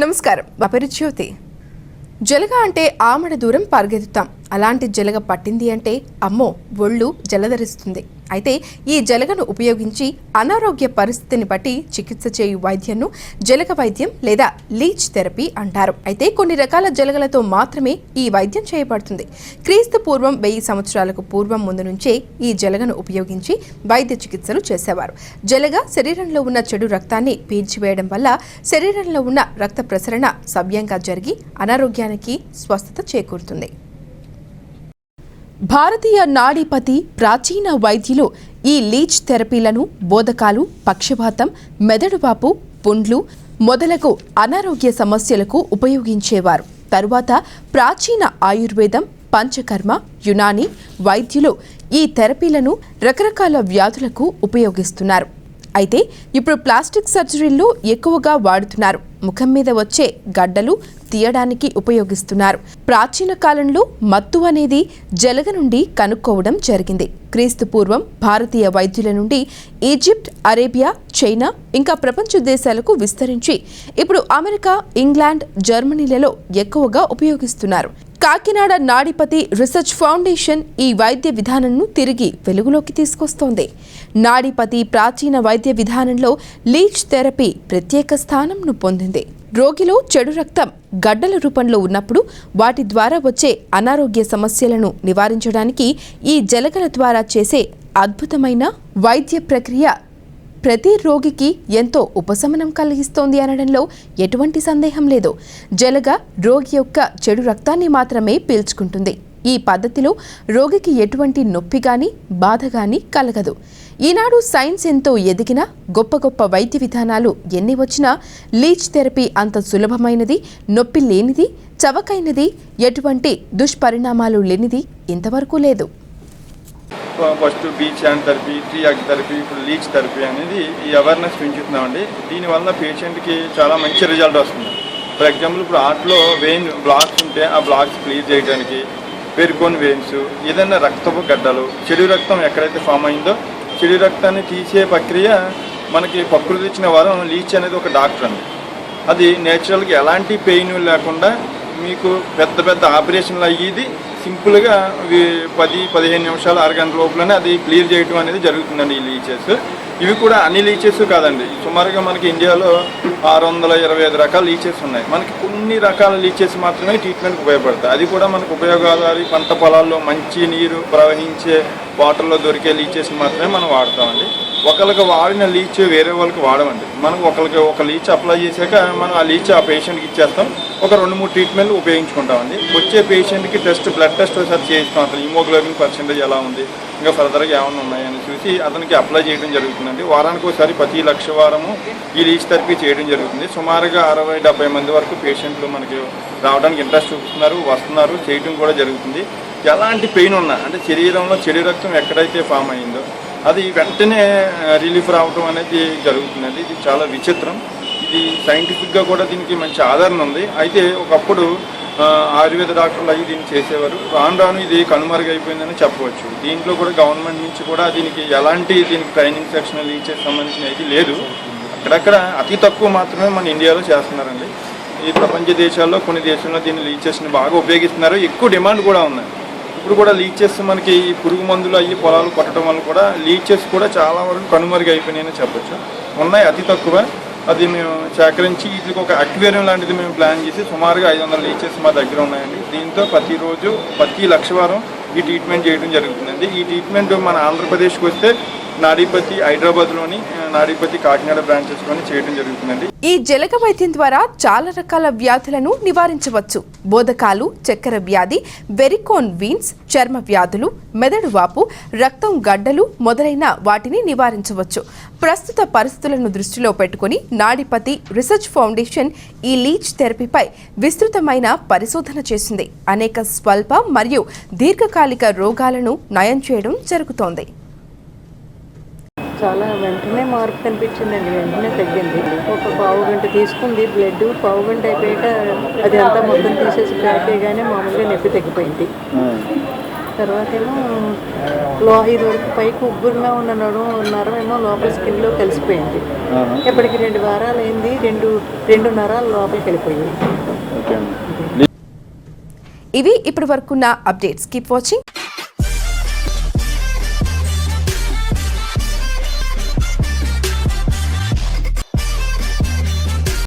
నమస్కారం. నా పేరు జ్యోతి. జలగ అంటే ఆమడ దూరం పరిగెత్తుతాం. అలాంటి జలగ పట్టింది అంటే అమ్మో ఒళ్ళు జలధరిస్తుంది. అయితే ఈ జలగను ఉపయోగించి అనారోగ్య పరిస్థితిని బట్టి చికిత్స చేయు వైద్యంను జలగ వైద్యం లేదా లీచ్ థెరపీ అంటారు. అయితే కొన్ని రకాల జలగలతో మాత్రమే ఈ వైద్యం చేయబడుతుంది. క్రీస్తు పూర్వం 1000 సంవత్సరాలకు పూర్వం ముందు నుంచే ఈ జలగను ఉపయోగించి వైద్య చికిత్సలు చేసేవారు. జలగ శరీరంలో ఉన్న చెడు రక్తాన్ని పీల్చివేయడం వల్ల శరీరంలో ఉన్న రక్త ప్రసరణ సవ్యంగా జరిగి అనారోగ్యానికి స్వస్థత చేకూరుతుంది. భారతీయ నాడీపతి ప్రాచీన వైద్యులు ఈ లీచ్ థెరపీలను బోధకాలు, పక్షవాతం, మెదడువాపు, పుండ్లు మొదలగు అనారోగ్య సమస్యలకు ఉపయోగించేవారు. తరువాత ప్రాచీన ఆయుర్వేదం, పంచకర్మ, యునాని వైద్యులు ఈ థెరపీలను రకరకాల వ్యాధులకు ఉపయోగిస్తున్నారు. అయితే ఇప్పుడు ప్లాస్టిక్ సర్జరీల్లో ఎక్కువగా వాడుతున్నారు. ముఖం మీద వచ్చే గడ్డలు తీయడానికి ఉపయోగిస్తున్నారు. ప్రాచీన కాలంలో మత్తు అనేది జలగ నుండి కనుక్కోవడం జరిగింది. క్రీస్తు పూర్వం భారతీయ వైద్యుల నుండి ఈజిప్ట్, అరేబియా, చైనా ఇంకా ప్రపంచ దేశాలకు విస్తరించి ఇప్పుడు అమెరికా, ఇంగ్లాండ్, జర్మనీలలో ఎక్కువగా ఉపయోగిస్తున్నారు. కాకినాడ నాడీపతి రీసెర్చ్ ఫౌండేషన్ ఈ వైద్య విధానంను తిరిగి వెలుగులోకి తీసుకొస్తోంది. నాడీపతి ప్రాచీన వైద్య విధానంలో లీచ్ థెరపీ ప్రత్యేక స్థానంను పొందింది. రోగిలో చెడు రక్తం గడ్డల రూపంలో ఉన్నప్పుడు వాటి ద్వారా వచ్చే అనారోగ్య సమస్యలను నివారించడానికి ఈ జలగల ద్వారా చేసే అద్భుతమైన వైద్య ప్రక్రియ ప్రతి రోగికి ఎంతో ఉపశమనం కలిగిస్తోంది అనడంలో ఎటువంటి సందేహం లేదు. జలగ రోగి యొక్క చెడు రక్తాన్ని మాత్రమే పీల్చుకుంటుంది. ఈ పద్ధతిలో రోగికి ఎటువంటి నొప్పి గాని, బాధ గాని కలగదు. ఈనాడు సైన్స్ ఎంతో ఎదిగినా, గొప్ప గొప్ప వైద్య విధానాలు ఎన్ని వచ్చినా లీచ్ థెరపీ అంత సులభమైనది, నొప్పి లేనిది, చవకైనది, ఎటువంటి దుష్పరిణామాలు లేనిది ఇంతవరకు లేదు. ఫస్ట్ బీచ్ హ్యాండ్ థెరపీ, ట్రీ యాక్ థెరపీ, ఇప్పుడు లీచ్ థెరపీ అనేది ఈ అవేర్నెస్ పెంచుతున్నామండి. దీనివల్ల పేషెంట్కి చాలా మంచి రిజల్ట్ వస్తుంది. ఫర్ ఎగ్జాంపుల్ ఇప్పుడు హార్ట్లో వెయిన్ బ్లాక్స్ ఉంటే ఆ బ్లాక్స్ క్లియర్ చేయడానికి, వెరికోన్ వెయిన్స్, ఏదైనా రక్తపు గడ్డలు, చెడు రక్తం ఎక్కడైతే ఫామ్ అయిందో చెడు రక్తాన్ని తీసే ప్రక్రియ మనకి ప్రకృతి ఇచ్చిన వరం. లీచ్ అనేది ఒక డాక్టర్ అండి. అది నేచురల్గా ఎలాంటి పెయిన్ లేకుండా మీకు పెద్ద పెద్ద ఆపరేషన్లు అయ్యేది సింపుల్గా 10-15 నిమిషాలు, అరగంట లోపలనే అది క్లియర్ చేయడం అనేది జరుగుతుందండి. ఈ లీచెస్ ఇవి కూడా అన్ని లీచెస్ కాదండి. సుమారుగా మనకి ఇండియాలో 625 రకాల లీచెస్ ఉన్నాయి. మనకి కొన్ని రకాల లీచెస్ మాత్రమే ట్రీట్మెంట్కి ఉపయోగపడతాయి. అది కూడా మనకు ఉపయోగాలు పంట పొలాల్లో మంచి నీరు ప్రవహించే వాటర్లో దొరికే లీచెస్ మాత్రమే మనం వాడతామండి. ఒకరికి వాడిన లీచ్ వేరే వాళ్ళకి వాడమండి. మనం ఒకరికి ఒక లీచ్ అప్లై చేశాక మనం ఆ లీచ్ ఆ పేషెంట్కి ఇచ్చేస్తాం. ఒక 2-3 ట్రీట్మెంట్లు ఉపయోగించుకుంటామండి. వచ్చే పేషెంట్కి బ్లడ్ టెస్ట్ ఒకసారి చేయిస్తాం. అసలు హిమోగ్లోబిన్ పర్సెంటేజ్ ఎలా ఉంది, ఇంకా ఫర్దర్గా ఏమైనా ఉన్నాయని చూసి అతనికి అప్లై చేయడం జరుగుతుందండి. వారానికి ఒకసారి ప్రతి లక్ష వారము ఈ లీచ్ థెరపీ చేయడం జరుగుతుంది. సుమారుగా 60-70 మంది వరకు పేషెంట్లు మనకి రావడానికి ఇంట్రెస్ట్ చూపుతున్నారు, వస్తున్నారు, చేయడం కూడా జరుగుతుంది. ఎలాంటి పెయిన్ ఉన్నా అంటే శరీరంలో చెడు రక్తం ఎక్కడైతే ఫామ్ అయిందో అది వెంటనే రిలీఫ్ రావడం అనేది జరుగుతుందండి. ఇది చాలా విచిత్రం. ఇది సైంటిఫిక్గా కూడా దీనికి మంచి ఆదరణ ఉంది. అయితే ఒకప్పుడు ఆయుర్వేద డాక్టర్లు అవి దీన్ని చేసేవారు. రాను రాను ఇది కనుమరుగైపోయిందని చెప్పవచ్చు. దీంట్లో కూడా గవర్నమెంట్ నుంచి కూడా దీనికి ట్రైనింగ్ సెక్షన్ లీచే సంబంధించిన అయితే లేదు. అక్కడక్కడ అతి తక్కువ మాత్రమే మన ఇండియాలో చేస్తున్నారండి. ఈ ప్రపంచ దేశాల్లో కొన్ని దేశాల్లో దీన్ని లీచెస్ని బాగా ఉపయోగిస్తున్నారు. ఎక్కువ డిమాండ్ కూడా ఉన్నాయి. ఇప్పుడు కూడా లీచెస్ మనకి ఈ పురుగు మందులు అయ్యి పొలాలు కొట్టడం వల్ల కూడా లీచెస్ కూడా చాలా వరకు కనుమరుగు అయిపోయినాయని చెప్పచ్చు. ఉన్నాయి అతి తక్కువ. అది మేము సేకరించి వీటికి ఒక అక్వేరియం లాంటిది మేము ప్లాన్ చేసి సుమారుగా 500 లీచెస్ మా దగ్గర ఉన్నాయండి. దీంతో ప్రతిరోజు ప్రతి లక్ష వారం ఈ ట్రీట్మెంట్ చేయడం జరుగుతుందండి. ఈ ట్రీట్మెంట్ మన ఆంధ్రప్రదేశ్కి వస్తే నాడీపతి హైదరాబాద్లోని, నాడీపతి కాకినాడ బ్రాంచెస్లోని చేయడం జరుగుతుందండి. ఈ జలగ వైద్యం ద్వారా చాలా రకాల వ్యాధులను నివారించవచ్చు. బోధకాలు, చక్కెర వ్యాధి, వెరికోన్ వీన్స్, చర్మ వ్యాధులు, మెదడు వాపు, రక్తం గడ్డలు మొదలైన వాటిని నివారించవచ్చు. ప్రస్తుత పరిస్థితులను దృష్టిలో పెట్టుకుని నాడీపతి రీసెర్చ్ ఫౌండేషన్ ఈ లీచ్ థెరపీపై విస్తృతమైన పరిశోధన చేసింది. అనేక స్వల్ప మరియు దీర్ఘకాలిక రోగాలను నయం చేయడం జరుగుతోంది. చాలా వెంటనే మార్పు కనిపించిందండి. వెంటనే తగ్గింది. ఒక పావు గంట తీసుకుంది బ్లడ్. పావు గంట అయిపోయాక అది అంతా మొత్తం తీసేసి ప్యాక్ అయ్యగానే మామూలుగా నొప్పి తగ్గిపోయింది. తర్వాత ఏమో ఇది వరకు పైకి ఉబ్బురుగా ఉన్న నరం ఏమో లోపల స్కిన్లో కలిసిపోయింది. ఇప్పటికి 2 వారాలు అయింది, 2 నరాలు లోపలికి వెళ్ళిపోయాయి. ఇవి ఇప్పటి వరకున్న అప్డేట్స్. Keep watching.